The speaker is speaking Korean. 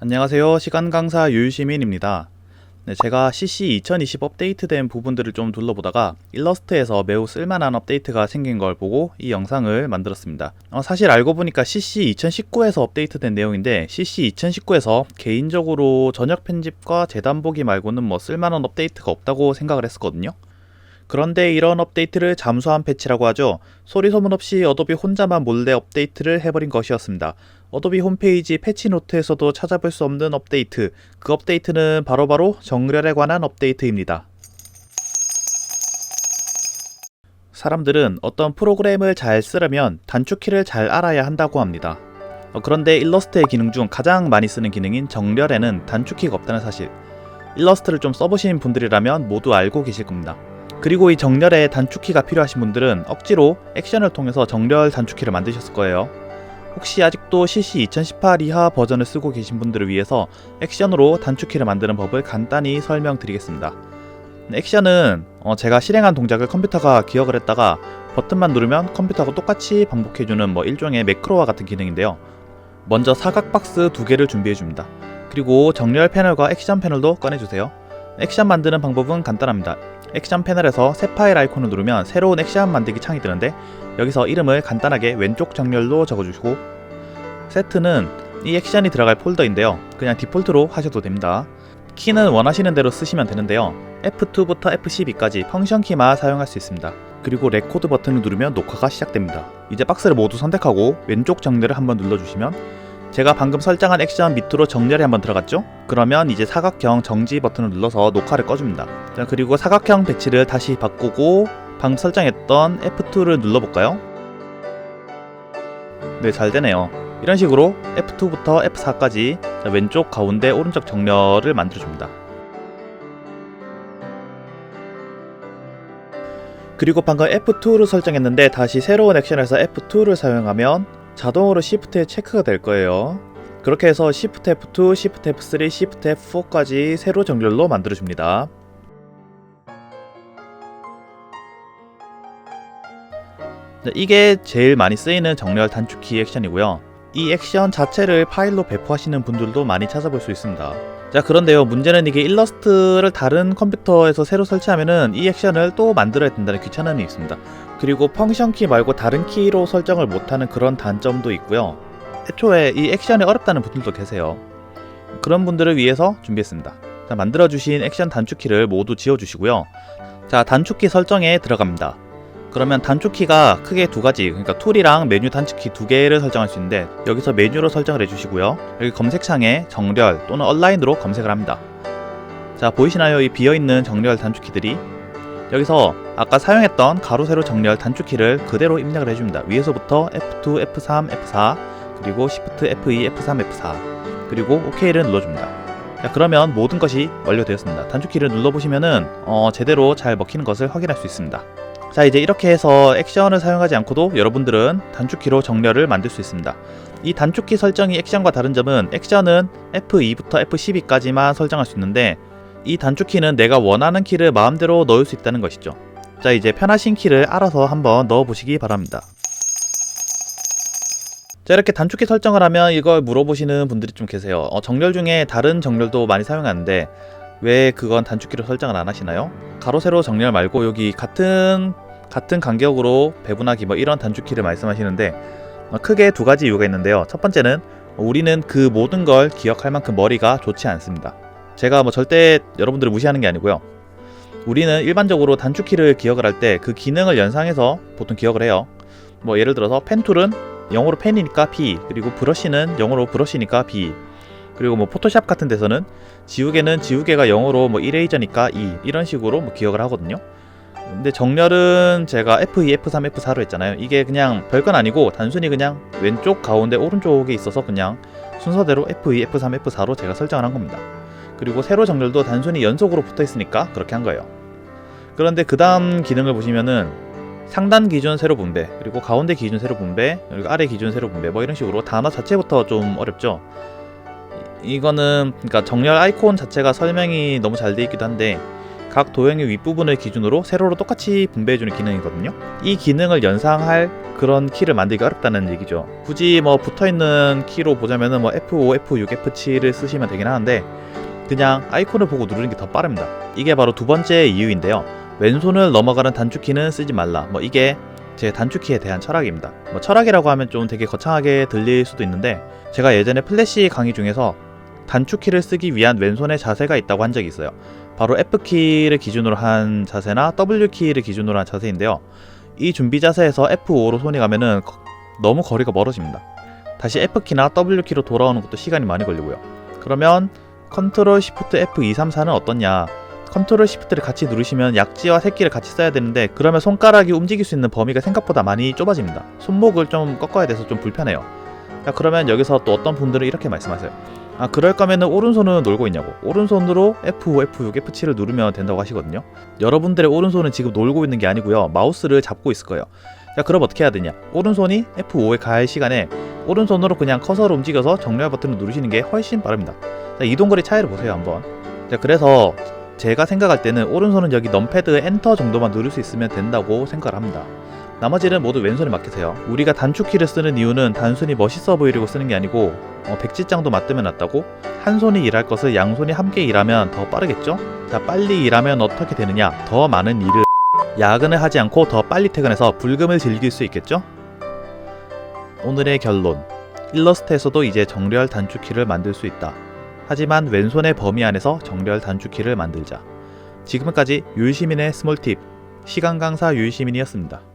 안녕하세요. 시간강사 유유시민입니다. 제가 CC 2020 업데이트된 부분들을 좀 둘러보다가 일러스트에서 매우 쓸만한 업데이트가 생긴 걸 보고 이 영상을 만들었습니다. 사실 알고 보니까 CC 2019에서 업데이트된 내용인데 CC 2019에서 개인적으로 전역 편집과 재단 보기 말고는 뭐 쓸만한 업데이트가 없다고 생각을 했었거든요. 그런데 이런 업데이트를 잠수한 패치라고 하죠. 소리 소문 없이 어도비 혼자만 몰래 업데이트를 해버린 것이었습니다. 어도비 홈페이지 패치 노트에서도 찾아볼 수 없는 업데이트, 그 업데이트는 바로바로 정렬에 관한 업데이트입니다. 사람들은 어떤 프로그램을 잘 쓰려면 단축키를 잘 알아야 한다고 합니다. 그런데 일러스트의 기능 중 가장 많이 쓰는 기능인 정렬에는 단축키가 없다는 사실, 일러스트를 좀 써보신 분들이라면 모두 알고 계실 겁니다. 그리고 이 정렬에 단축키가 필요하신 분들은 억지로 액션을 통해서 정렬 단축키를 만드셨을 거예요. 혹시 아직도 CC 2018 이하 버전을 쓰고 계신 분들을 위해서 액션으로 단축키를 만드는 법을 간단히 설명드리겠습니다. 액션은 제가 실행한 동작을 컴퓨터가 기억을 했다가 버튼만 누르면 컴퓨터가 똑같이 반복해주는 일종의 매크로와 같은 기능인데요. 먼저 사각 박스 2개를 준비해줍니다. 그리고 정렬 패널과 액션 패널도 꺼내주세요. 액션 만드는 방법은 간단합니다. 액션 패널에서 새 파일 아이콘을 누르면 새로운 액션 만들기 창이 뜨는데 여기서 이름을 간단하게 왼쪽 정렬로 적어주시고, 세트는 이 액션이 들어갈 폴더인데요. 그냥 디폴트로 하셔도 됩니다. 키는 원하시는 대로 쓰시면 되는데요. F2부터 F12까지 펑션 키만 사용할 수 있습니다. 그리고 레코드 버튼을 누르면 녹화가 시작됩니다. 이제 박스를 모두 선택하고 왼쪽 정렬을 한번 눌러주시면 제가 방금 설정한 액션 밑으로 정렬이 한번 들어갔죠? 그러면 이제 사각형 정지 버튼을 눌러서 녹화를 꺼줍니다. 자, 그리고 사각형 배치를 다시 바꾸고 방금 설정했던 F2를 눌러볼까요? 네, 잘 되네요. 이런 식으로 F2부터 F4까지 왼쪽, 가운데, 오른쪽 정렬을 만들어줍니다. 그리고 방금 F2를 설정했는데 다시 새로운 액션에서 F2를 사용하면 자동으로 Shift에 체크가 될 거예요. 그렇게 해서 Shift F2, Shift F3, Shift F4까지 세로 정렬로 만들어줍니다. 이게 제일 많이 쓰이는 정렬 단축키 액션이고요. 이 액션 자체를 파일로 배포하시는 분들도 많이 찾아볼 수 있습니다. 자, 그런데요, 문제는 이게 일러스트를 다른 컴퓨터에서 새로 설치하면은 이 액션을 또 만들어야 된다는 귀찮음이 있습니다. 그리고 펑션 키 말고 다른 키로 설정을 못하는 그런 단점도 있고요. 애초에 이 액션이 어렵다는 분들도 계세요. 그런 분들을 위해서 준비했습니다. 자, 만들어주신 액션 단축키를 모두 지워주시고요. 자, 단축키 설정에 들어갑니다. 그러면 단축키가 크게 두 가지, 그러니까 툴이랑 메뉴 단축키 2개를 설정할 수 있는데 여기서 메뉴로 설정을 해주시고요. 여기 검색창에 정렬 또는 얼라인으로 검색을 합니다. 자, 보이시나요? 이 비어있는 정렬 단축키들이. 여기서 아까 사용했던 가로 세로 정렬 단축키를 그대로 입력을 해줍니다. 위에서부터 F2, F3, F4 그리고 Shift F2, F3, F4 그리고 OK를 눌러줍니다. 자, 그러면 모든 것이 완료되었습니다. 단축키를 눌러보시면은 제대로 잘 먹히는 것을 확인할 수 있습니다. 자, 이제 이렇게 해서 액션을 사용하지 않고도 여러분들은 단축키로 정렬을 만들 수 있습니다. 이 단축키 설정이 액션과 다른 점은 액션은 F2부터 F12까지만 설정할 수 있는데 이 단축키는 내가 원하는 키를 마음대로 넣을 수 있다는 것이죠. 자, 이제 편하신 키를 알아서 한번 넣어 보시기 바랍니다. 자, 이렇게 단축키 설정을 하면 이걸 물어보시는 분들이 좀 계세요. 정렬 중에 다른 정렬도 많이 사용하는데 왜 그건 단축키로 설정을 안 하시나요? 가로 세로 정렬 말고 여기 같은 간격으로 배분하기 이런 단축키를 말씀하시는데 크게 두 가지 이유가 있는데요. 첫 번째는 우리는 그 모든 걸 기억할 만큼 머리가 좋지 않습니다. 제가 절대 여러분들을 무시하는 게 아니고요. 우리는 일반적으로 단축키를 기억을 할 때 그 기능을 연상해서 보통 기억을 해요. 예를 들어서 펜 툴은 영어로 펜이니까 P, 그리고 브러쉬는 영어로 브러쉬니까 B, 그리고 포토샵 같은 데서는 지우개는 지우개가 영어로 이레이저니까 E, 이런 식으로 기억을 하거든요. 근데 정렬은 제가 F2, F3, F4로 했잖아요. 이게 그냥 별건 아니고 단순히 그냥 왼쪽, 가운데, 오른쪽에 있어서 그냥 순서대로 F2, F3, F4로 제가 설정을 한 겁니다. 그리고 세로 정렬도 단순히 연속으로 붙어 있으니까 그렇게 한 거예요. 그런데 그 다음 기능을 보시면은 상단 기준 세로 분배, 그리고 가운데 기준 세로 분배, 그리고 아래 기준 세로 분배 이런 식으로 단어 자체부터 좀 어렵죠. 이거는 그러니까 정렬 아이콘 자체가 설명이 너무 잘 돼 있기도 한데 각 도형의 윗부분을 기준으로 세로로 똑같이 분배해주는 기능이거든요. 이 기능을 연상할 그런 키를 만들기 어렵다는 얘기죠. 굳이 뭐 붙어있는 키로 보자면은 뭐 F5, F6, F7을 쓰시면 되긴 하는데 그냥 아이콘을 보고 누르는 게 더 빠릅니다. 이게 바로 두 번째 이유인데요. 왼손을 넘어가는 단축키는 쓰지 말라. 뭐 이게 제 단축키에 대한 철학입니다. 뭐 철학이라고 하면 좀 되게 거창하게 들릴 수도 있는데 제가 예전에 플래시 강의 중에서 단축키를 쓰기 위한 왼손의 자세가 있다고 한 적이 있어요. 바로 F키를 기준으로 한 자세나 W키를 기준으로 한 자세인데요. 이 준비 자세에서 F5로 손이 가면은 너무 거리가 멀어집니다. 다시 F키나 W키로 돌아오는 것도 시간이 많이 걸리고요. 그러면 컨트롤 시프트 F2, 3, 4는 어떻냐? 컨트롤 시프트를 같이 누르시면 약지와 새끼를 같이 써야 되는데 그러면 손가락이 움직일 수 있는 범위가 생각보다 많이 좁아집니다. 손목을 좀 꺾어야 돼서 좀 불편해요. 자, 그러면 여기서 또 어떤 분들은 이렇게 말씀하세요. 아, 그럴 거면은 오른손은 놀고 있냐고. 오른손으로 F5, F6, F7을 누르면 된다고 하시거든요. 여러분들의 오른손은 지금 놀고 있는 게 아니고요. 마우스를 잡고 있을 거예요. 자, 그럼 어떻게 해야 되냐? 오른손이 F5에 갈 시간에 오른손으로 그냥 커서를 움직여서 정렬 버튼을 누르시는 게 훨씬 빠릅니다. 자, 이동거리 차이를 보세요 한번. 자, 그래서 제가 생각할 때는 오른손은 여기 넘패드 엔터 정도만 누를 수 있으면 된다고 생각을 합니다. 나머지는 모두 왼손에 맡기세요. 우리가 단축키를 쓰는 이유는 단순히 멋있어 보이려고 쓰는 게 아니고 백지장도 맞으면 낫다고. 한 손이 일할 것을 양손이 함께 일하면 더 빠르겠죠? 자, 빨리 일하면 어떻게 되느냐? 더 많은 일을 야근을 하지 않고 더 빨리 퇴근해서 불금을 즐길 수 있겠죠? 오늘의 결론. 일러스트에서도 이제 정렬 단축키를 만들 수 있다. 하지만 왼손의 범위 안에서 정렬 단축키를 만들자. 지금까지 유일시민의 스몰팁 시간 강사 유일시민이었습니다.